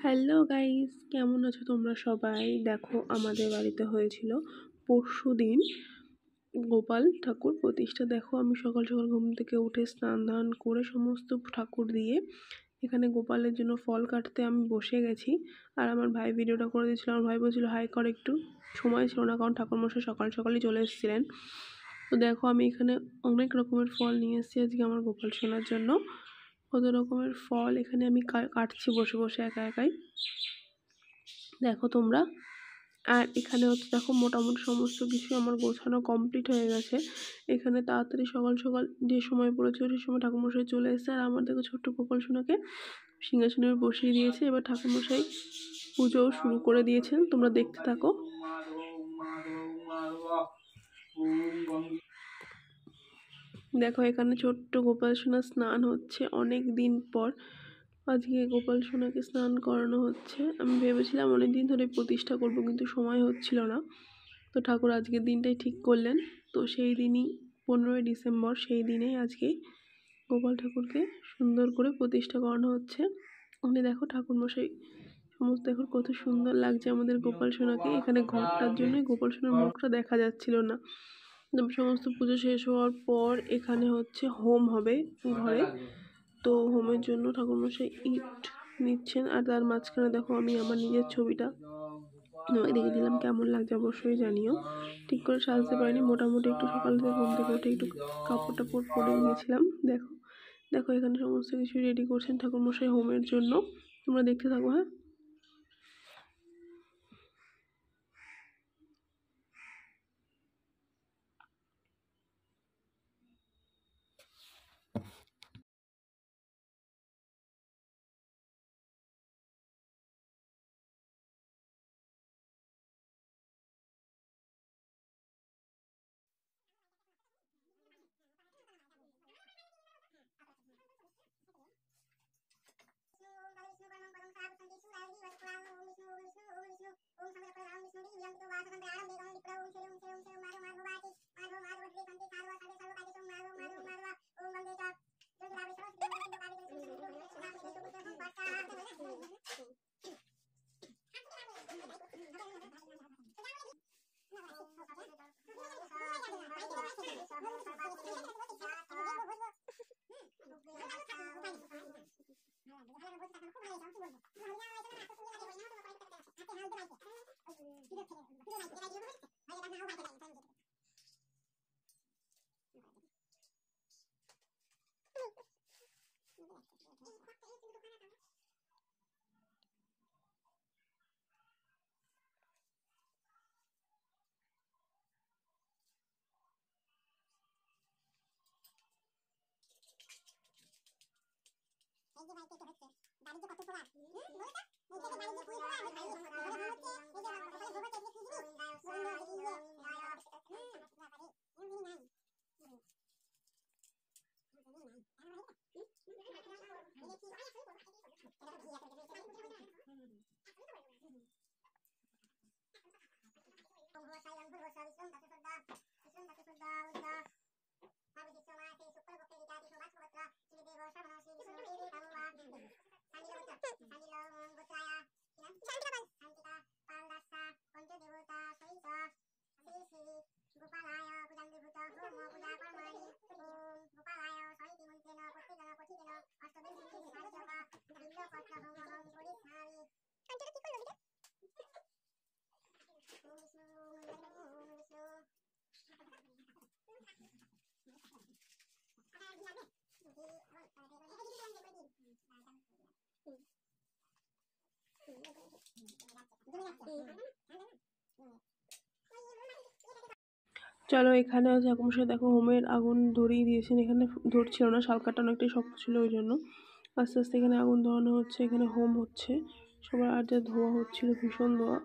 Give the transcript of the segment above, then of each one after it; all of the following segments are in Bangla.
হ্যালো গাইস, কেমন আছো তোমরা সবাই? দেখো, আমাদের বাড়িতে হয়েছিল পরশুদিন গোপাল ঠাকুর প্রতিষ্ঠা। দেখো, আমি সকাল সকাল ঘুম থেকে উঠে স্নান ধান করে সমস্ত ঠাকুর দিয়ে এখানে গোপালের জন্য ফল কাটতে আমি বসে গেছি। আর আমার ভাই ভিডিওটা করে দিয়েছিল। আমার ভাই বলছিল হাই কর, একটু সময় ছিল না কারণ ঠাকুরমশাই সকাল সকালই চলে এসেছিলেন। তো দেখো, আমি এখানে অনেক রকমের ফল নিয়ে এসেছি আজকে আমার গোপাল সোনার জন্য। কত রকমের ফল এখানে আমি কাটছি বসে বসে একা একাই, দেখো তোমরা। আর এখানে হচ্ছে দেখো, মোটামুটি সমস্ত কিছু আমার গোছানো কমপ্লিট হয়ে গেছে। এখানে তাড়াতাড়ি সকাল সকাল যে সময় পড়েছিল সেই সময় ঠাকুরমশাই চলে এসেছে। আর আমার দেখো ছোট্ট গোপাল সোনাকে সিংহাসনে বসিয়ে দিয়েছে। এবার ঠাকুরমশাই পুজোও শুরু করে দিয়েছেন, তোমরা দেখতে থাকো। দেখো, এখানে ছোট্ট গোপাল সোনা স্নান হচ্ছে অনেক দিন পর। আজকে গোপাল সোনাকে স্নান করানো হচ্ছে। আমি ভেবেছিলাম অনেক দিন ধরে প্রতিষ্ঠা করব, কিন্তু সময় হচ্ছিল না। তো ঠাকুর আজকের দিনটাই ঠিক করলেন। তো সেই দিনই 15ই ডিসেম্বর, সেই দিনেই আজকে গোপাল ঠাকুরকে সুন্দর করে প্রতিষ্ঠা করানো হচ্ছে। ওখানে দেখো ঠাকুরমশাই সমস্ত, দেখো কত সুন্দর লাগছে আমাদের গোপাল সোনাকে। এখানে ঘরটার জন্যই গোপাল সোনার মুখটা দেখা যাচ্ছিল না। সমস্ত পুজো শেষ হওয়ার পর এখানে হচ্ছে হোম হবে ঘরে। তো হোমের জন্য ঠাকুরমশাই ইট নিচ্ছেন। আর তার মাঝখানে দেখো, আমি আমার নিজের ছবিটা দেখে দিলাম, কেমন লাগছে অবশ্যই জানিও। ঠিক করে সাজতে পারিনি, মোটামুটি একটু সকাল থেকে ঘুম থেকে উঠে একটু কাপড় টাপড় পরে নিয়েছিলাম। দেখো দেখো, এখানে সমস্ত কিছু রেডি করছেন ঠাকুরমশাই হোমের জন্য। তোমরা দেখতে থাকো। হ্যাঁ, চলো, এখানে ঠাকুরমশাই দেখো হোমের আগুন ধরিয়ে দিয়েছেন। এখানে ধরছিল না, শালকাটা অনেকটাই শক্ত ছিল, ওই জন্য আস্তে আস্তে এখানে আগুন ধরানো হচ্ছে। এখানে হোম হচ্ছে সবার, আর যা ধোয়া হচ্ছিল, ভীষণ ধোয়া।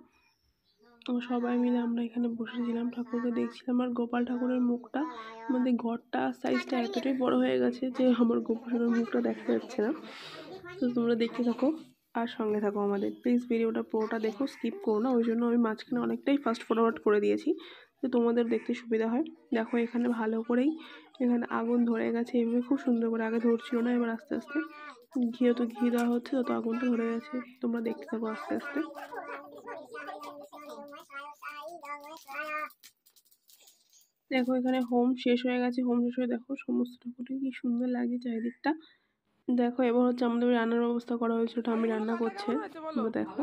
সবাই মিলে আমরা এখানে বসেছিলাম, ঠাকুরকে দেখছিলাম। আর গোপাল ঠাকুরের মুখটা, আমাদের ঘরটা সাইজটা এতটাই বড় হয়ে গেছে যে আমার গোপাল ঠাকুরের মুখটা দেখা যাচ্ছে না। তো তোমরা দেখতে থাকো আর সঙ্গে থাকো আমাদের, প্লিজ ভিডিওটা পুরোটা দেখো, স্কিপ করো না। ওই জন্য আমি মাঝখানে অনেকটাই ফাস্ট ফরওয়ার্ড করে দিয়েছি, তো তোমাদের দেখতে সুবিধা হয়। দেখো, এখানে ভালো করেই এখানে আগুন ধরে গেছে, এভাবে খুব সুন্দর করে, আগে ধরছিল না, এবার আস্তে আস্তে ঘিও তো ঘি দেওয়া হচ্ছে, তত আগুনটা ধরে গেছে। তোমরা দেখতে থাকো আস্তে আস্তে। দেখো এখানে হোম শেষ হয়ে গেছে। হোম শেষ হয়ে দেখো সমস্ত ঠাকুরকে কি সুন্দর লাগছে চারিদিকটা। দেখো এবার হচ্ছে আমাদের রান্নার ব্যবস্থা করা হয়েছিল, ঠাম্মি রান্না করছে। দেখো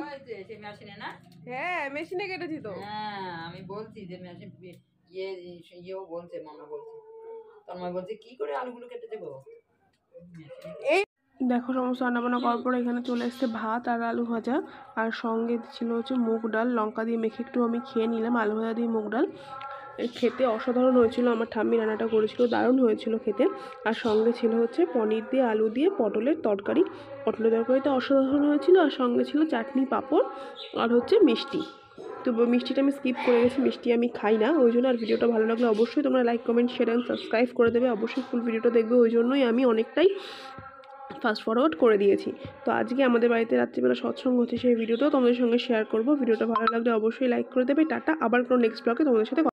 হ্যাঁ মেশিনে কেটেছি তো। হ্যাঁ আমি বলছি যে মেশিন ইয়েও বলছে, মামা বলছে, তন্ময় বলছে কি করে আলুগুলো কেটে দেবো। এই দেখো সমস্ত রান্নাবান্না করার পর এখানে চলে এসছে ভাত আর আলু ভাজা, আর সঙ্গে ছিল হচ্ছে মুগ ডাল। লঙ্কা দিয়ে মেখে একটু আমি খেয়ে নিলাম আলু ভাজা দিয়ে মুগ ডাল। খেতে অসাধারণ হয়েছিল, আমার ঠাম্মি রান্নাটা করেছিল, দারুণ হয়েছিল খেতে। আর সঙ্গে ছিল হচ্ছে পনির দিয়ে আলু দিয়ে পটলের তরকারি। পটলের তরকারিটা অসাধারণ হয়েছিল, আর সঙ্গে ছিল চাটনি, পাঁপড় আর হচ্ছে মিষ্টি। তো মিষ্টিটা আমি স্কিপ করে গেছি, মিষ্টি আমি খাই না ওই জন্য। আর ভিডিওটা ভালো লাগলে অবশ্যই তোমরা like, comment, share and subscribe করে দেবে। অবশ্যই ফুল ভিডিওটা দেখবে, ওই জন্যই আমি অনেকটাই ফাস্ট ফরওয়ার্ড করে দিয়েছি। তো আজকে আমাদের বাড়িতে রাত্রিবেলা সৎসঙ্গ হচ্ছে, সেই ভিডিওটাও তোমাদের সঙ্গে শেয়ার করব। ভিডিওটা ভালো লাগলে অবশ্যই লাইক করে দেবে। টাটা, আবার কোনো নেক্সট ব্লগে তোমাদের সাথে